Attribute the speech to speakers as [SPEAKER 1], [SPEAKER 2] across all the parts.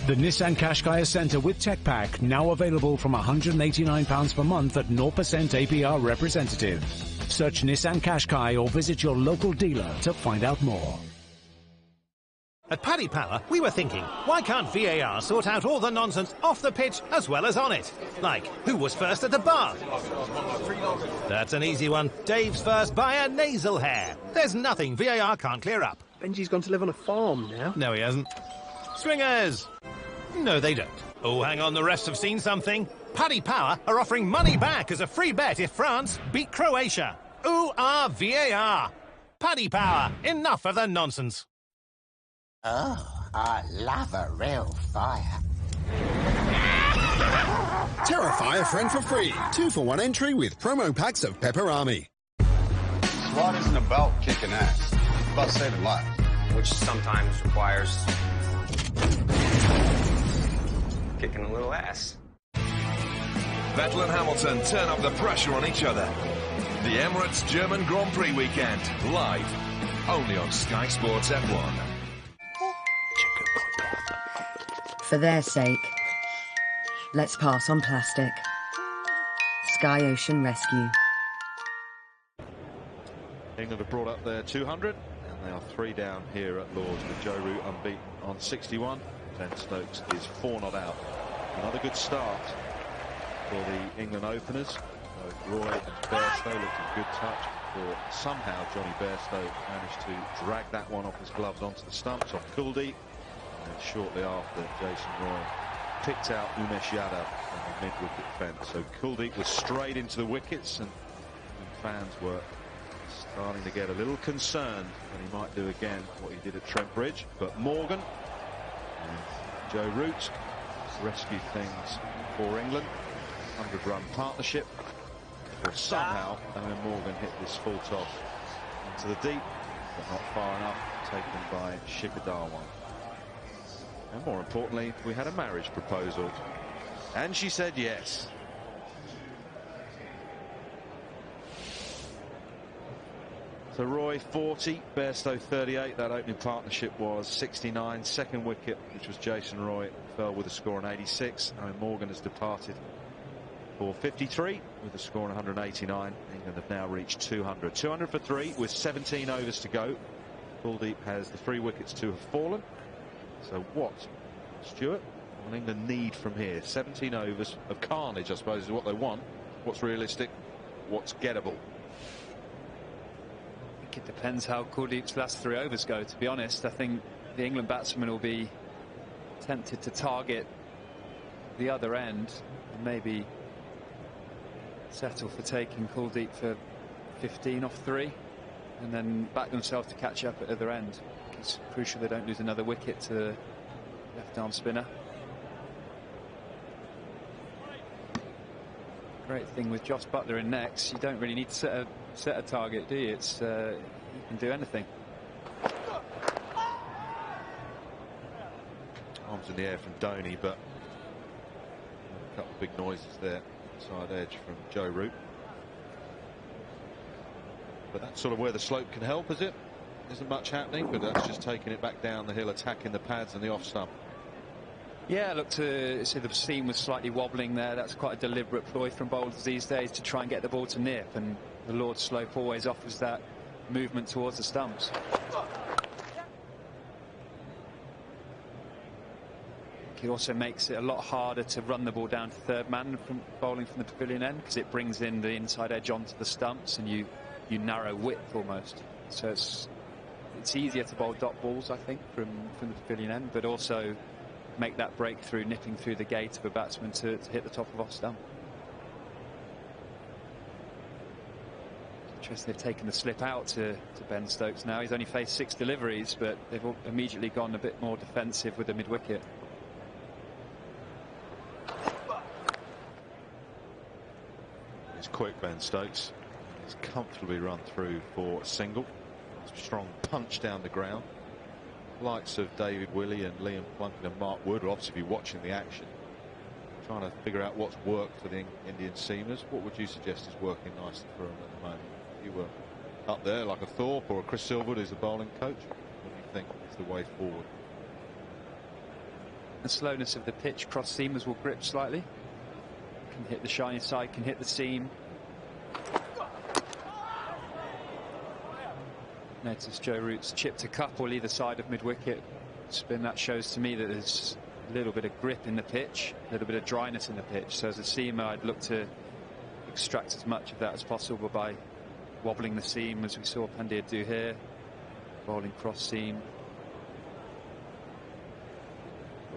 [SPEAKER 1] The Nissan Qashqai Centre with Tech Pack, now available from £189 per month at 0% APR representative. Search Nissan Qashqai or visit your local dealer to find out more.
[SPEAKER 2] At Paddy Power, we were thinking, why can't VAR sort out all the nonsense off the pitch as well as on it? Like, who was first at the bar? That's an easy one. Dave's first by a nasal hair. There's nothing VAR can't clear up.
[SPEAKER 3] Benji's gone to live on a farm now.
[SPEAKER 2] No, he hasn't. Swingers! No, they don't. Oh, hang on, the refs have seen something. Paddy Power are offering money back as a free bet if France beat Croatia. Ooh, VAR. Paddy Power, enough of the nonsense.
[SPEAKER 4] Oh, I love a real fire.
[SPEAKER 5] Terrify a friend for free. 2-for-1 entry with promo packs of Pepperami.
[SPEAKER 6] SWAT isn't about kicking ass. It's about saving lives.
[SPEAKER 7] Which sometimes requires kicking a little ass.
[SPEAKER 8] Vettel and Hamilton turn up the pressure on each other. The Emirates German Grand Prix weekend, live, only on Sky Sports F1.
[SPEAKER 9] For their sake, let's pass on plastic. Sky Ocean Rescue.
[SPEAKER 10] England have brought up their 200, and they are 3 down here at Lord's with Joe Root unbeaten on 61. Ben Stokes is 4 not out. Another good start for the England openers. Both Roy and Bairstow looked a good touch before somehow Johnny Bairstow managed to drag that one off his gloves onto the stumps off Kuldeep. And shortly after, Jason Roy picked out Umesh Yadav on the mid-wicket fence. So Kuldeep was straight into the wickets, and fans were starting to get a little concerned that he might do again what he did at Trent Bridge. But Morgan and Joe Root rescued things for England. 100-run partnership. Or somehow Owen Morgan hit this full toss into the deep, but not far enough, taken by Shikhar Dhawan. And more importantly, we had a marriage proposal, and she said yes. So Roy 40, Bairstow 38. That opening partnership was 69. Second wicket, which was Jason Roy, fell with a score on 86. Owen Morgan has departed for 53 with a score on 189. England have now reached 200. 200 for 3 with 17 overs to go. Kuldeep has the 3 wickets to have fallen. So what, Stuart, will England need from here? 17 overs of carnage, I suppose, is what they want. What's realistic? What's gettable?
[SPEAKER 11] I think it depends how Kuldeep's last 3 overs go, to be honest. I think the England batsmen will be tempted to target the other end and maybe settle for taking Kuldeep for 15 off 3 and then back themselves to catch up at the other end. It's crucial they don't lose another wicket to the left-arm spinner. Great thing with Joss Buttler in next, you don't really need to set a target, do you? It's you can do anything.
[SPEAKER 10] Arms in the air from Dhoni, but a couple of big noises there. Side edge from Joe Root. But that's sort of where the slope can help, is it? Isn't much happening, but that's just taking it back down the hill, attacking the pads and the off stump.
[SPEAKER 11] Yeah, look, to see the seam was slightly wobbling there. That's quite a deliberate ploy from bowlers these days to try and get the ball to nip, and the Lord's slope always offers that movement towards the stumps. It also makes it a lot harder to run the ball down to third man from bowling from the pavilion end, because it brings in the inside edge onto the stumps and you narrow width almost. So it's easier to bowl dot balls, I think, from the pavilion end, but also make that breakthrough nipping through the gate of a batsman to hit the top of off stump. Interesting, they've taken the slip out to Ben Stokes now. He's only faced 6 deliveries, but they've immediately gone a bit more defensive with the mid-wicket.
[SPEAKER 10] He's quick, Ben Stokes. He's comfortably run through for a single. Strong punch down the ground. Likes of David Willey and Liam Plunkett and Mark Wood will obviously be watching the action, trying to figure out what's worked for the Indian seamers. What would you suggest is working nicely for them at the moment? If you were up there like a Thorpe or a Chris Silverwood who's the bowling coach, what do you think is the way forward?
[SPEAKER 11] the slowness of the pitch, cross seamers will grip slightly. Can hit the shiny side, can hit the seam. Notice Joe Root's chipped a couple either side of mid-wicket. Spin, that shows to me that there's a little bit of grip in the pitch, a little bit of dryness in the pitch. So as a seamer, I'd look to extract as much of that as possible by wobbling the seam, as we saw Pandya do here. Bowling cross seam.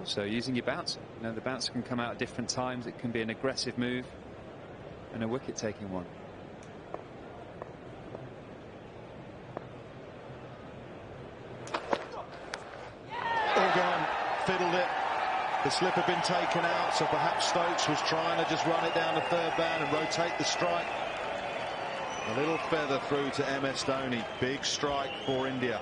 [SPEAKER 11] Also using your bouncer. You know, the bouncer can come out at different times. It can be an aggressive move and a wicket-taking one.
[SPEAKER 10] All gone, fiddled it. The slip had been taken out, so perhaps Stokes was trying to just run it down the third man and rotate the strike. A little feather through to MS Dhoni. Big strike for India.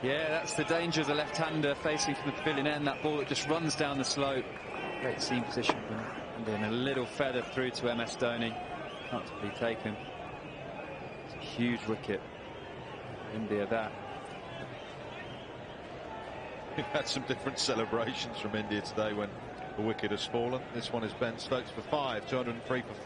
[SPEAKER 11] Yeah, that's the danger of the left-hander facing from the pavilion end. That ball that just runs down the slope. Great seam position from India, and a little feather through to MS Dhoni. Comfortably taken. It's a huge wicket. India, that.
[SPEAKER 10] We've had some different celebrations from India today when the wicket has fallen. This one is Ben Stokes for 5, 203 for 4.